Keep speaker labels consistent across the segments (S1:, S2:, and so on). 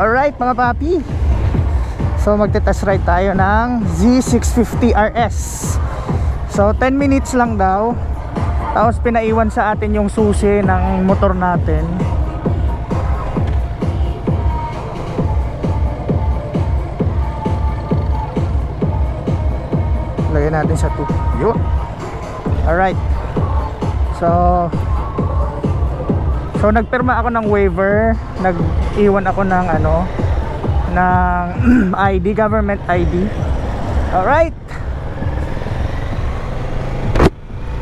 S1: Alright mga papi, so magte-test ride tayo ng Z650 RS. So 10 minutes lang daw. Tapos pinaiwan sa atin yung susi ng motor natin. Lagyan natin sa 2. Yun. Alright. So nagpirma ako ng waiver, nag-iwan ako ng ng ID, government ID. Alright.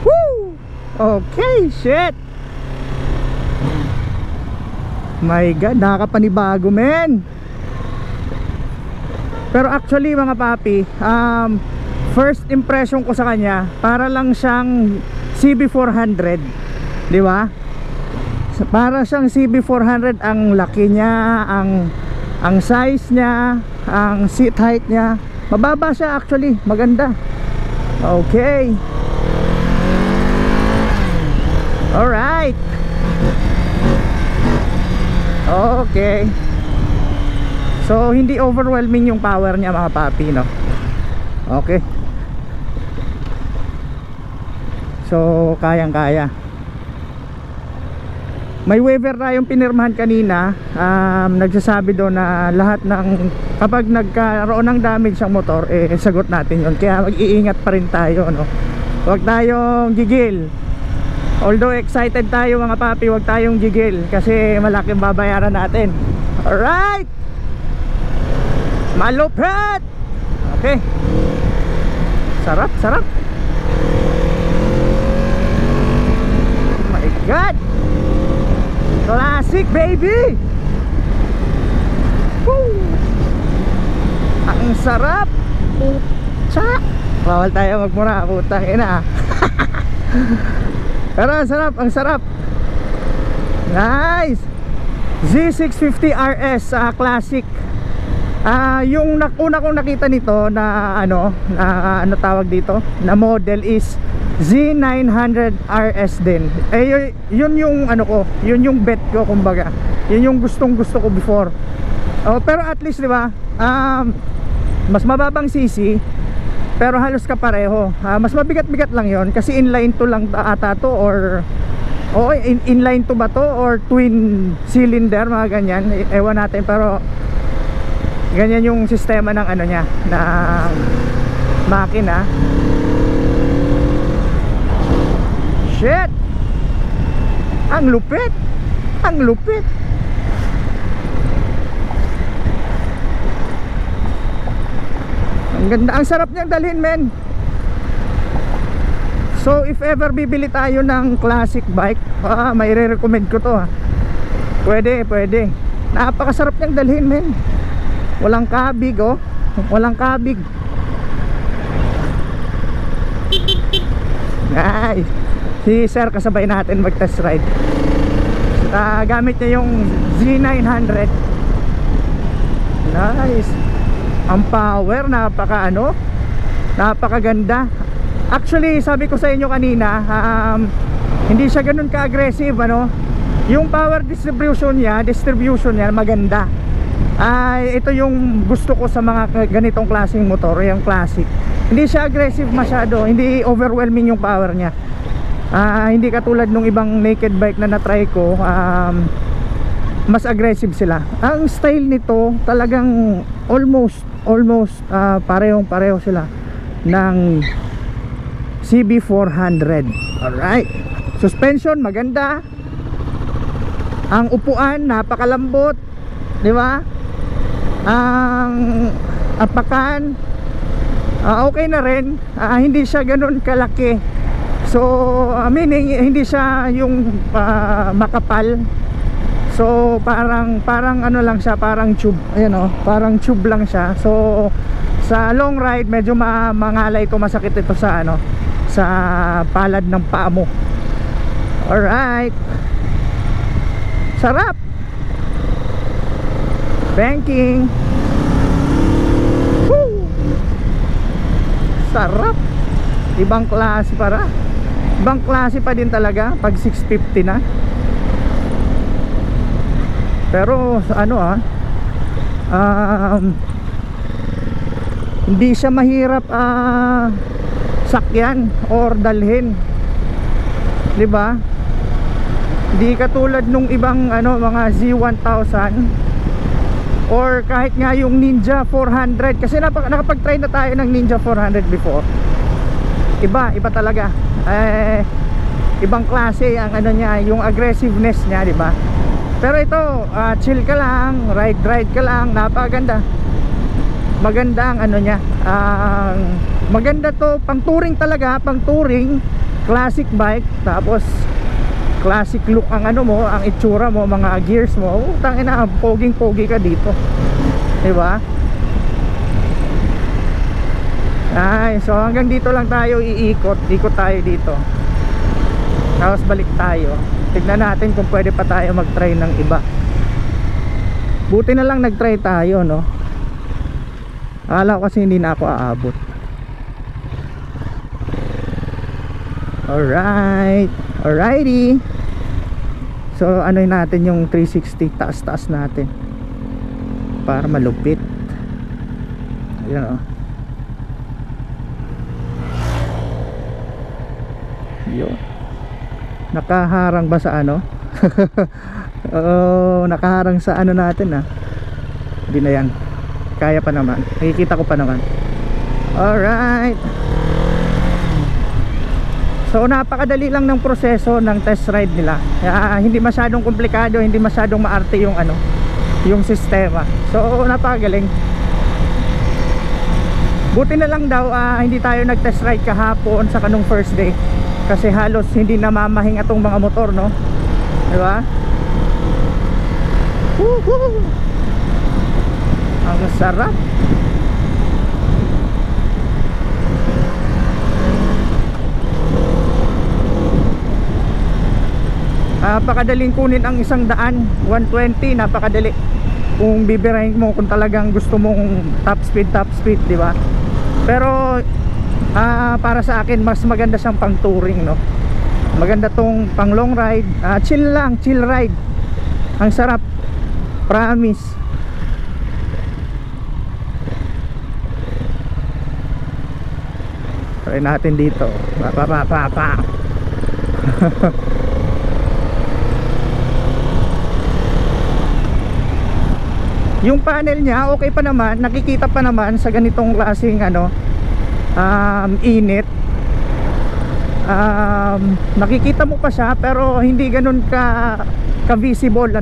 S1: Woo! Okay, shit. My God, nakakapanibago men. Pero actually mga papi, first impression ko sa kanya, para lang siyang CB400, di ba? Para siyang CB400, ang laki niya, ang size niya, ang seat height niya. Mababa siya actually, maganda. Okay. Alright. Okay. So hindi overwhelming yung power niya mga papi, no? Okay. So kayang-kaya. May waiver na yung pinirmahan kanina. Nagsasabi doon na lahat ng, kapag nagkaroon ng damage ang motor, sagot natin yun. Kaya mag-iingat pa rin tayo, no? Huwag tayong gigil. Although excited tayo mga papi, huwag tayong gigil kasi malaking babayaran natin. Alright, malupit. Okay. Sarap, sarap. Oh my God, classic baby. Woo! Ang sarap. Putsa. Bawal tayo magmura, putang ina. Pero ang sarap, ang sarap. Nice. Z650 RS Classic. Yung una kong nakita nito na ano tawag dito, na model is Z900 RS din. Yun yung ko, yun yung bet ko kumbaga. Yun yung gustong gusto ko before. Pero at least 'di ba? Mas mababang CC pero halos kapareho. Mas mabigat-bigat lang yon kasi inline to lang ata to, or inline to ba to or twin cylinder, mga ganyan. Ewan natin, pero ganyan yung sistema ng niya, ng makina. Shit! Ang lupit! Ang lupit! Ang ganda, ang sarap niyang dalhin men. So if ever bibili tayo ng classic bike, may re-recommend ko to Pwede, pwede. Napakasarap niyang dalhin men. Walang kabig, walang kabig. Ay, si sir kasabay natin mag test ride. Gamit niya yung Z900. Nice. Ang power, napakaganda. Actually, sabi ko sa inyo kanina, hindi siya ganun ka-aggressive, yung power distribution niya maganda. Ito yung gusto ko sa mga ganitong klaseng motor, yung classic. Hindi siya aggressive masyado, hindi overwhelming yung power niya. Hindi katulad nung ibang naked bike na na-try ko, mas aggressive sila. Ang style nito talagang almost parehong-pareho sila ng CB400. Alright. Suspension maganda. Ang upuan napakalambot, di ba? Ang apakan okay na rin. Hindi siya ganun kalaki. So meaning hindi siya yung makapal. So parang lang siya, parang tube. Ayan parang tube lang siya. So sa long ride medyo mangalay ito, masakit ito sa sa palad ng paa mo. Alright. Sarap. Banking. Woo! Sarap. Ibang klase Ibang klase pa din talaga pag 650 na. Pero Hindi siya mahirap sakyan or dalhin, 'di ba? Hindi katulad nung ibang mga Z1000 or kahit nga yung Ninja 400, kasi nakapag-try na tayo ng Ninja 400 before. Iba talaga. Ibang klase ang niya, yung aggressiveness niya, 'di ba? Pero ito, chill ka lang, ride ka lang, napakaganda. Maganda ang niya. Maganda to, pang touring talaga, pang touring, classic bike, tapos classic look ang mo, ang itsura mo, mga gears mo. Tangina, poging-pogi ka dito. 'Di ba? Ay, so hanggang dito lang tayo iikot tayo dito. Tapos balik tayo. Tignan natin kung pwede pa tayo mag-try ng iba. Buti na lang nag-try tayo, no? Akala ko kasi hindi na ako aabot. Alrighty. So natin yung 360, taas natin para malupit. Ayan, oh. Yun. Nakaharang ba sa nakaharang sa natin, Hindi na yan. Kaya pa naman. Nakikita ko pa naman. Alright. So napakadali lang ng proseso ng test ride nila. Hindi masyadong komplikado, hindi masyadong maarte yung yung sistema. So napakagaling. Buti na lang daw hindi tayo nag-test ride kahapon sa kanong first day. Kasi halos hindi namamahing atong mga motor, no? Diba? Woohoo! Ang sarap. Napakadaling kunin ang 100, 120, napakadali. Kung bibirahin mo, kung talagang gusto mong top speed, di ba? Pero para sa akin mas maganda siyang pang touring, no? Maganda tong pang long ride. Chill ride. Ang sarap, promise. Try natin dito. Pa. Yung panel niya okay pa naman, nakikita pa naman sa ganitong klaseng init. Nakikita mo pa siya pero hindi ganun ka visible,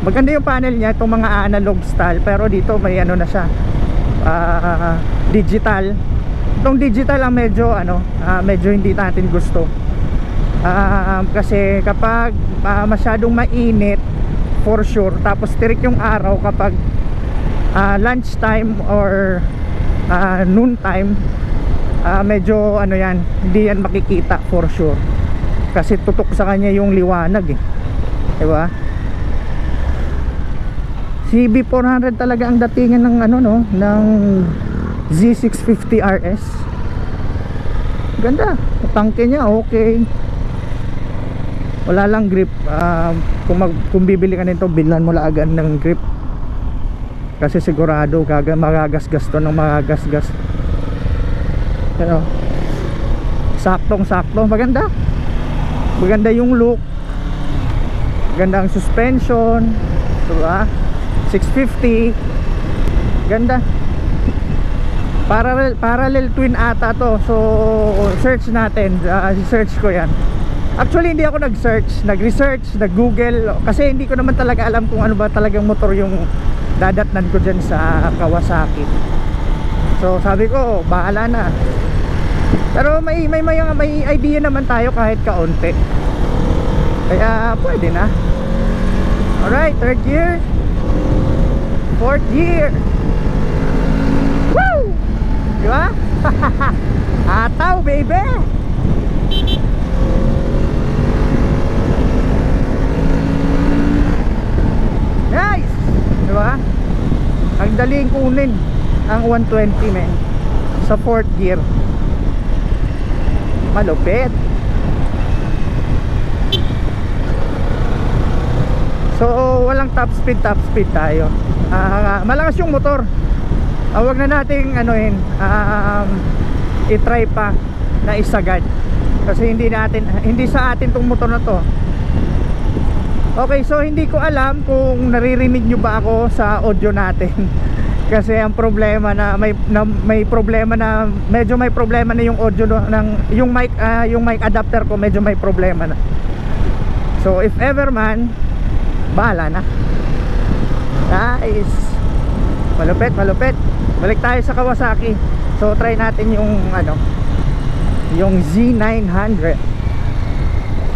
S1: Maganda yung panel niya, itong mga analog style, pero dito may na siya, digital. Itong digital ang medyo hindi natin gusto. Kasi kapag masyadong mainit, for sure, tapos tirik yung araw kapag lunch time or noon time, medyo yan, hindi yan makikita for sure. Kasi tutok sa kanya yung liwanag, diba? CB400 talaga ang datingan ng ng Z650 RS. Ganda, tangke niya okay. Wala lang grip. Kung bibili ka nito, bilhan mo lang agad ng grip. Kasi sigurado magagasgas to ng magagasgas. Pero saktong-sakto, maganda. Maganda yung look. Ganda ang suspension, diba? 650. Ganda. Parallel twin ata to. So search natin, search ko yan. Actually hindi ako nag-research, nag-google, kasi hindi ko naman talaga alam kung ano ba talagang motor yung dadatnan ko dyan sa Kawasaki. So sabi ko, bahala na. Pero may idea naman tayo kahit kaunti. Kaya pwede na. Alright, third gear, fourth gear. Woo! Diba? Ataw baby! Nice! Diba? Ang daling kunin ang 120, men, sa fourth gear. Malupit. So walang top speed tayo. Malakas yung motor. Wag na nating i-try pa na isagad. Kasi hindi sa atin tong motor na to. Okay, so hindi ko alam kung naririnig nyo ba ako sa audio natin. Kasi ang problema na may problema na medyo may problema na yung audio ng yung mic adapter ko, medyo may problema na. So if ever man, bahala na. Nice. Malupit. Balik tayo sa Kawasaki. So try natin yung yung Z900.